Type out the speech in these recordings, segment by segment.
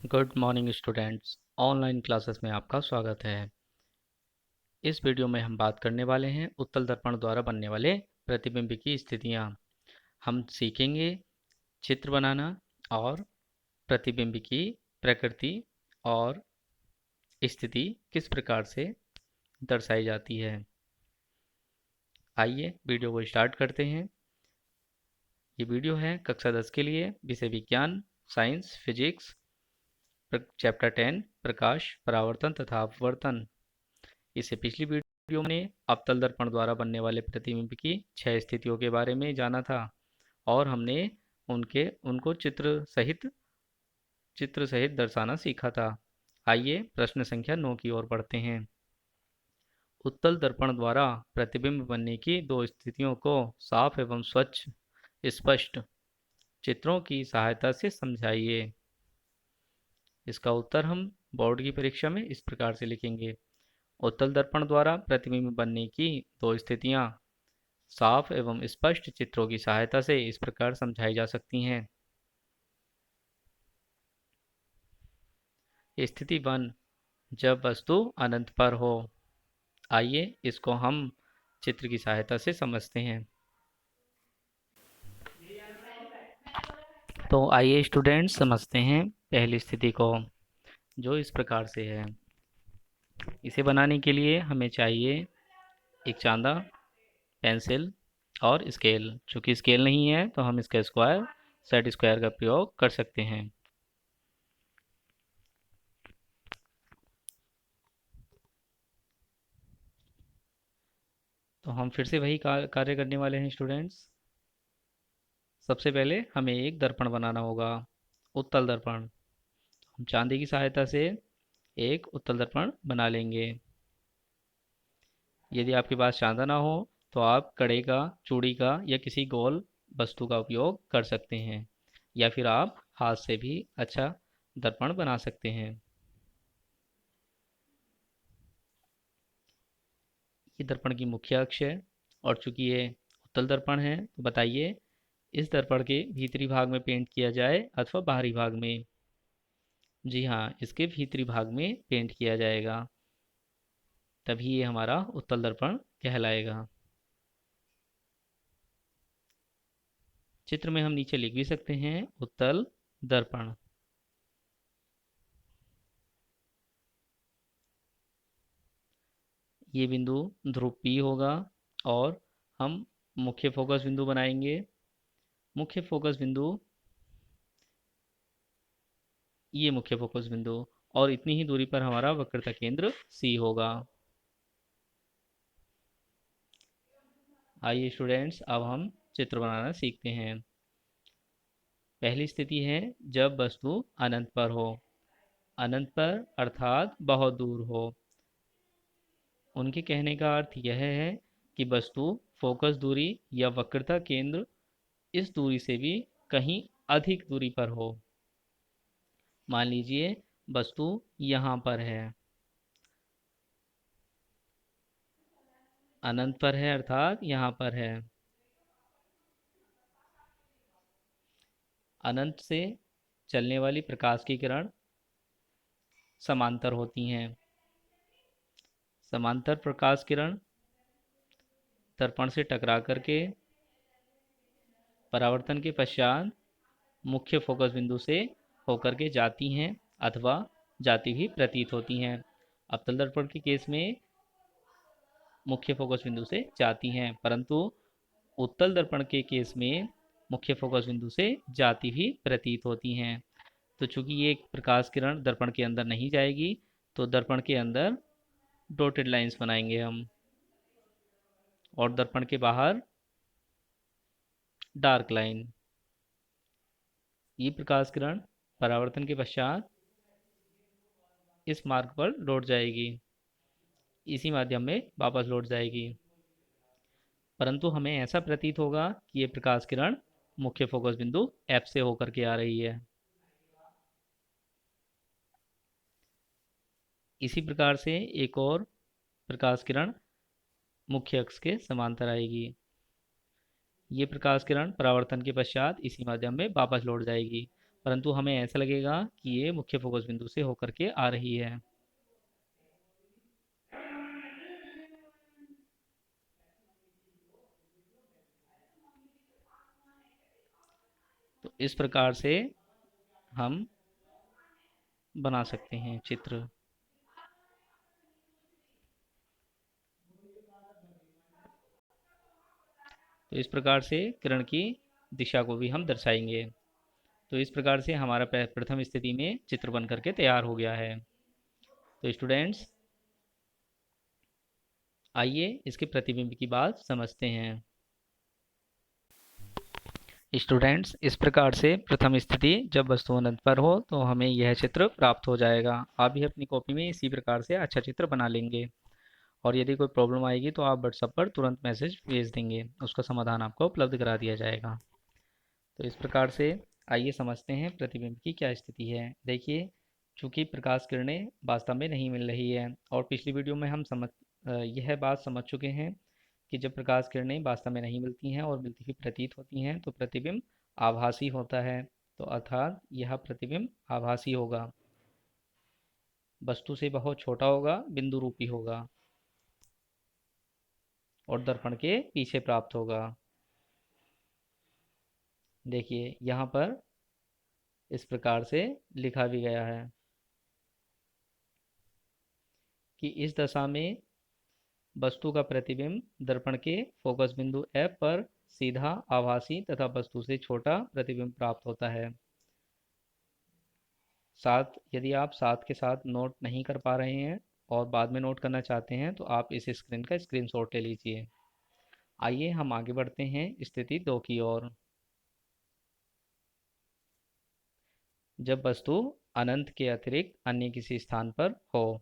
Good morning students. Online classes में आपका स्वागत है। इस वीडियो में हम बात करने वाले हैं उत्तल दर्पण द्वारा बनने वाले प्रतिबिंब की स्थितियाँ। हम सीखेंगे चित्र बनाना और प्रतिबिंब की प्रकृति और स्थिति किस प्रकार से दर्शाई जाती है। आइए वीडियो को स्टार्ट करते हैं। ये वीडियो है कक्षा 10 के लिए, विषय विज्ञान, साइंस, फिजिक्स, चैप्टर 10 प्रकाश, परावर्तन तथा अपवर्तन। इससे पिछली वीडियो में अवतल दर्पण द्वारा बनने वाले प्रतिबिंब की 6 स्थितियों के बारे में जाना था और हमने उनको चित्र सहित दर्शाना सीखा था। आइए प्रश्न संख्या 9 की ओर बढ़ते हैं। उत्तल दर्पण द्वारा प्रतिबिंब बनने की दो स्थितियों को साफ एवं स्वच्छ स्पष्ट चित्रों की सहायता से समझाइए। इसका उत्तर हम बोर्ड की परीक्षा में इस प्रकार से लिखेंगे। उत्तल दर्पण द्वारा प्रतिबिंब बनने की दो स्थितियां साफ एवं स्पष्ट चित्रों की सहायता से इस प्रकार समझाई जा सकती हैं। स्थिति 1, जब वस्तु अनंत पर हो। आइए इसको हम चित्र की सहायता से समझते हैं। तो आइए स्टूडेंट्स समझते हैं पहली स्थिति को, जो इस प्रकार से है। इसे बनाने के लिए हमें चाहिए एक चांदा, पेंसिल और स्केल। चूंकि स्केल नहीं है तो हम इसका स्क्वायर, सेट स्क्वायर का प्रयोग कर सकते हैं। तो हम फिर से वही कार्य करने वाले हैं स्टूडेंट्स। सबसे पहले हमें एक दर्पण बनाना होगा, उत्तल दर्पण। हम चांदी की सहायता से एक उत्तल दर्पण बना लेंगे। यदि आपके पास चांदा ना हो तो आप कड़े का, चूड़ी का या किसी गोल वस्तु का उपयोग कर सकते हैं, या फिर आप हाथ से भी अच्छा दर्पण बना सकते हैं। ये दर्पण की मुख्य अक्ष है और चूंकि ये उत्तल दर्पण है तो बताइए इस दर्पण के भीतरी भाग में पेंट किया जाए अथवा बाहरी भाग में। जी हाँ, इसके भीतरी भाग में पेंट किया जाएगा, तभी ये हमारा उत्तल दर्पण कहलाएगा। चित्र में हम नीचे लिख भी सकते हैं उत्तल दर्पण। ये बिंदु ध्रुव P होगा और हम मुख्य फोकस बिंदु बनाएंगे। मुख्य फोकस बिंदु, ये मुख्य फोकस बिंदु, और इतनी ही दूरी पर हमारा वक्रता केंद्र C होगा। आइए स्टूडेंट्स अब हम चित्र बनाना सीखते हैं। पहली स्थिति है जब वस्तु अनंत पर हो। अनंत पर अर्थात बहुत दूर हो। उनके कहने का अर्थ यह है कि वस्तु फोकस दूरी या वक्रता केंद्र इस दूरी से भी कहीं अधिक दूरी पर हो। मान लीजिए वस्तु यहाँ पर है, अनंत पर है अर्थात यहाँ पर है। अनंत से चलने वाली प्रकाश की किरण समांतर होती हैं। समांतर प्रकाश किरण दर्पण से टकरा करके परावर्तन के पश्चात मुख्य फोकस बिंदु से होकर के जाती हैं अथवा जाती हुई प्रतीत होती हैं। अवतल दर्पण के केस में मुख्य फोकस बिंदु से जाती हैं, परंतु उत्तल दर्पण के केस में मुख्य फोकस बिंदु से जाती हुई प्रतीत होती हैं। तो चूंकि ये प्रकाश किरण दर्पण के अंदर नहीं जाएगी तो दर्पण के अंदर डॉटेड लाइंस बनाएंगे हम, और दर्पण के बाहर डार्क लाइन। ये प्रकाश किरण परावर्तन के पश्चात इस मार्ग पर लौट जाएगी, इसी माध्यम में वापस लौट जाएगी, परंतु हमें ऐसा प्रतीत होगा कि ये प्रकाश किरण मुख्य फोकस बिंदु F से होकर के आ रही है। इसी प्रकार से एक और प्रकाश किरण मुख्य अक्ष के समांतर आएगी। ये प्रकाश किरण परावर्तन के पश्चात इसी माध्यम में वापस लौट जाएगी, परंतु हमें ऐसा लगेगा कि ये मुख्य फोकस बिंदु से होकर के आ रही है। तो इस प्रकार से हम बना सकते हैं चित्र। तो इस प्रकार से किरण की दिशा को भी हम दर्शाएंगे। तो इस प्रकार से हमारा प्रथम स्थिति में चित्र बन करके तैयार हो गया है। तो स्टूडेंट्स, आइए इसके प्रतिबिंब की बात समझते हैं। स्टूडेंट्स, इस प्रकार से प्रथम स्थिति जब वस्तु अनंत पर हो तो हमें यह चित्र प्राप्त हो जाएगा। आप भी अपनी कॉपी में इसी प्रकार से अच्छा चित्र बना लेंगे, और यदि कोई प्रॉब्लम आएगी तो आप व्हाट्सएप पर तुरंत मैसेज भेज देंगे, उसका समाधान आपको उपलब्ध करा दिया जाएगा। तो इस प्रकार से आइए समझते हैं प्रतिबिंब की क्या स्थिति है। देखिए, चूंकि प्रकाश किरणें वास्तव में नहीं मिल रही है, और पिछली वीडियो में हम यह बात समझ चुके हैं कि जब प्रकाश किरणें वास्तव में नहीं मिलती हैं और मिलती हुई प्रतीत होती हैं तो प्रतिबिंब आभासी होता है। तो अर्थात यह प्रतिबिंब आभासी होगा, वस्तु से बहुत छोटा होगा, बिंदु रूपी होगा, और दर्पण के पीछे प्राप्त होगा। देखिए यहाँ पर इस प्रकार से लिखा भी गया है कि इस दशा में वस्तु का प्रतिबिंब दर्पण के फोकस बिंदु F पर सीधा आभासी तथा वस्तु से छोटा प्रतिबिंब प्राप्त होता है। साथ यदि आप साथ के साथ नोट नहीं कर पा रहे हैं और बाद में नोट करना चाहते हैं तो आप इस स्क्रीन का स्क्रीनशॉट ले लीजिए। आइए हम आगे बढ़ते हैं स्थिति 2 की ओर। जब वस्तु अनंत के अतिरिक्त अन्य किसी स्थान पर हो।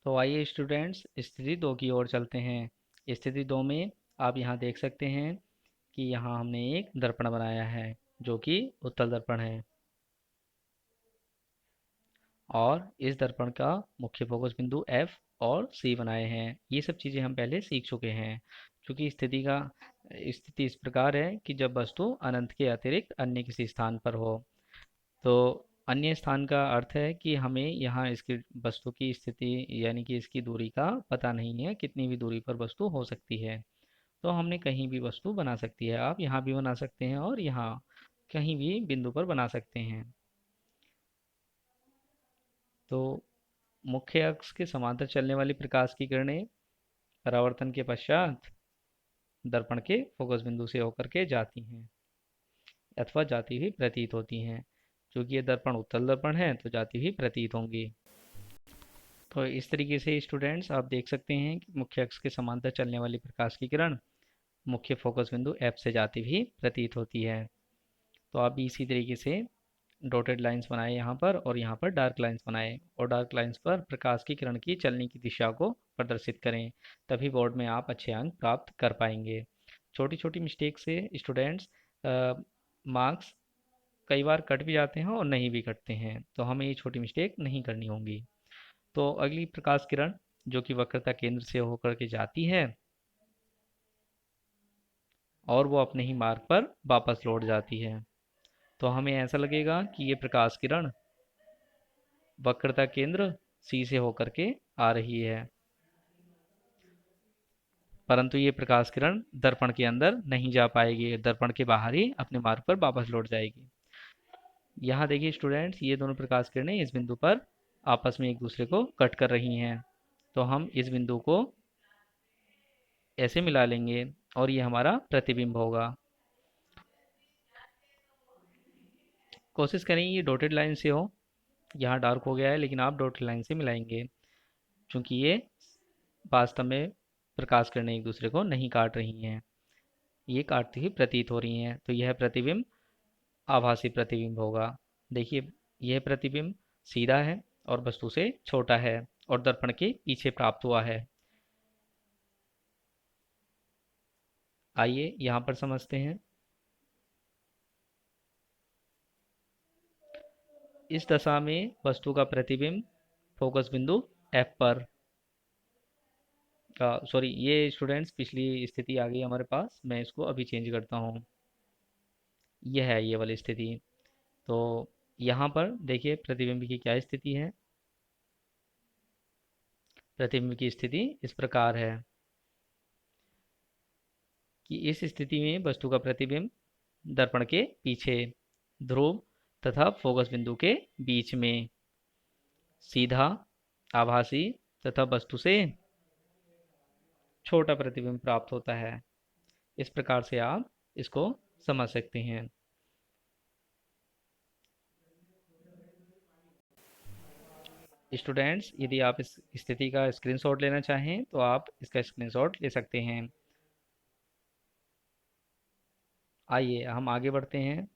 तो आइए स्टूडेंट्स, स्थिति 2 की ओर चलते हैं। स्थिति 2 में आप यहाँ देख सकते हैं कि यहाँ हमने एक दर्पण बनाया है जो कि उत्तल दर्पण है, और इस दर्पण का मुख्य फोकस बिंदु F और C बनाए हैं। ये सब चीज़ें हम पहले सीख चुके हैं। चूंकि स्थिति इस प्रकार है कि जब वस्तु अनंत के अतिरिक्त अन्य किसी स्थान पर हो। तो अन्य स्थान का अर्थ है कि हमें यहाँ इसकी वस्तु की स्थिति यानी कि इसकी दूरी का पता नहीं है, कितनी भी दूरी पर वस्तु हो सकती है। तो हमने कहीं भी वस्तु बना सकती है, आप यहाँ भी बना सकते हैं और यहाँ कहीं भी बिंदु पर बना सकते हैं। तो मुख्य अक्ष के समांतर चलने वाली प्रकाश की किरणें परावर्तन के पश्चात दर्पण के फोकस बिंदु से होकर के जाती हैं अथवा जाती हुई प्रतीत होती हैं। क्योंकि ये दर्पण उत्तल दर्पण है तो जाती हुई प्रतीत होंगी। तो इस तरीके से स्टूडेंट्स आप देख सकते हैं कि मुख्य अक्ष के समांतर चलने वाली प्रकाश की किरण मुख्य फोकस बिंदु F से जाती हुई प्रतीत होती है। तो आप भी इसी तरीके से डॉटेड लाइंस बनाए यहाँ पर, और यहाँ पर डार्क लाइंस बनाए, और डार्क लाइंस पर प्रकाश की किरण की चलने की दिशा को प्रदर्शित करें। तभी बोर्ड में आप अच्छे अंक प्राप्त कर पाएंगे। छोटी छोटी मिस्टेक से स्टूडेंट्स मार्क्स कई बार कट भी जाते हैं और नहीं भी कटते हैं, तो हमें ये छोटी मिस्टेक नहीं करनी होगी। तो अगली प्रकाश किरण जो कि वक्रता केंद्र से होकर के जाती है और वो अपने ही मार्ग पर वापस लौट जाती है। तो हमें ऐसा लगेगा कि ये प्रकाश किरण वक्रता केंद्र सी से होकर के आ रही है, परंतु ये प्रकाश किरण दर्पण के अंदर नहीं जा पाएगी, दर्पण के बाहर ही अपने मार्ग पर वापस लौट जाएगी। यहाँ देखिए स्टूडेंट्स, ये दोनों प्रकाश किरणें इस बिंदु पर आपस में एक दूसरे को कट कर रही हैं। तो हम इस बिंदु को ऐसे मिला लेंगे और ये हमारा प्रतिबिंब होगा। कोशिश करें ये डॉटेड लाइन से हो। यहाँ डार्क हो गया है लेकिन आप डॉटेड लाइन से मिलाएंगे, क्योंकि ये वास्तव में प्रकाश किरणें एक दूसरे को नहीं काट रही हैं, ये काटती हुई प्रतीत हो रही हैं। तो यह प्रतिबिंब आभासी प्रतिबिंब होगा। देखिए, यह प्रतिबिंब सीधा है और वस्तु से छोटा है और दर्पण के पीछे प्राप्त हुआ है। आइए यहाँ पर समझते हैं। इस दशा में वस्तु का प्रतिबिंब फोकस बिंदु F पर, सॉरी, ये स्टूडेंट्स पिछली स्थिति आ गई हमारे पास, मैं इसको अभी चेंज करता हूँ। यह है ये वाली स्थिति। तो यहाँ पर देखिए प्रतिबिंब की क्या स्थिति है। प्रतिबिंब की स्थिति इस प्रकार है कि इस स्थिति में वस्तु का प्रतिबिंब दर्पण के पीछे, ध्रुव तथा फोकस बिंदु के बीच में सीधा, आभासी तथा वस्तु से छोटा प्रतिबिंब प्राप्त होता है। इस प्रकार से आप इसको समझ सकते हैं। स्टूडेंट्स, यदि आप इस स्थिति का स्क्रीनशॉट लेना चाहें तो आप इसका स्क्रीनशॉट ले सकते हैं। आइए हम आगे बढ़ते हैं।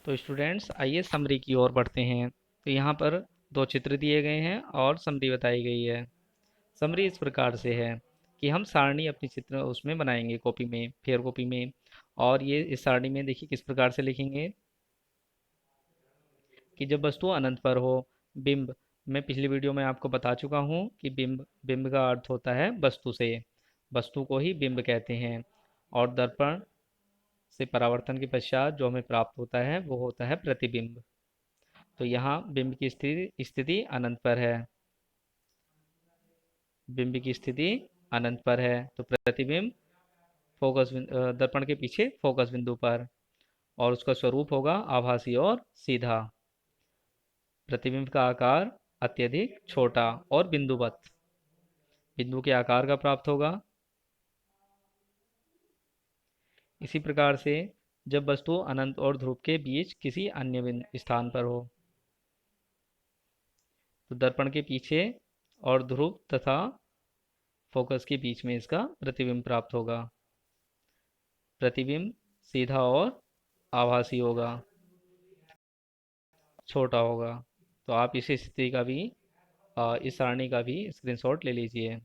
तो स्टूडेंट्स आइए समरी की ओर बढ़ते हैं। तो यहाँ पर दो चित्र दिए गए हैं और समरी बताई गई है। समरी इस प्रकार से है कि हम सारणी अपनी चित्र उसमें बनाएंगे, कॉपी में, फेयर कॉपी में। और ये इस सारणी में देखिए किस प्रकार से लिखेंगे कि जब वस्तु अनंत पर हो। बिंब, मैं पिछली वीडियो में आपको बता चुका हूँ कि बिंब, बिंब का अर्थ होता है वस्तु से, वस्तु को ही बिंब कहते हैं। और दर्पण से परावर्तन के पश्चात जो हमें प्राप्त होता है वो होता है प्रतिबिंब। तो यहाँ बिंब की स्थिति स्थिति अनंत पर है। बिंब की स्थिति अनंत पर है तो प्रतिबिंब दर्पण के पीछे फोकस बिंदु पर, और उसका स्वरूप होगा आभासी और सीधा। प्रतिबिंब का आकार अत्यधिक छोटा और बिंदुवत, बिंदु के आकार का प्राप्त होगा। इसी प्रकार से जब वस्तु अनंत और ध्रुव के बीच किसी अन्य स्थान पर हो, तो दर्पण के पीछे और ध्रुव तथा फोकस के बीच में इसका प्रतिबिंब प्राप्त होगा। प्रतिबिंब सीधा और आभासी होगा, छोटा होगा। तो आप इस स्थिति का भी, इस सारणी का भी स्क्रीनशॉट ले लीजिए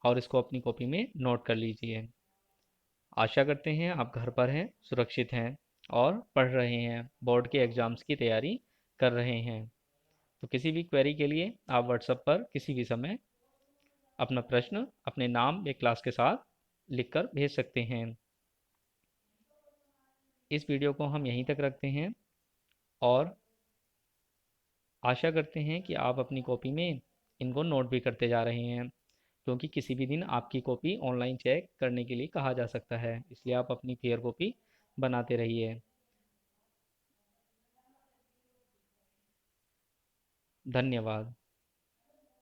और इसको अपनी कॉपी में नोट कर लीजिए। आशा करते हैं आप घर पर हैं, सुरक्षित हैं और पढ़ रहे हैं, बोर्ड के एग्ज़ाम्स की तैयारी कर रहे हैं। तो किसी भी क्वेरी के लिए आप व्हाट्सएप पर किसी भी समय अपना प्रश्न अपने नाम या क्लास के साथ लिखकर भेज सकते हैं। इस वीडियो को हम यहीं तक रखते हैं और आशा करते हैं कि आप अपनी कॉपी में इनको नोट भी करते जा रहे हैं, क्योंकि किसी भी दिन आपकी कॉपी ऑनलाइन चेक करने के लिए कहा जा सकता है, इसलिए आप अपनी फेयर कॉपी बनाते रहिए। धन्यवाद।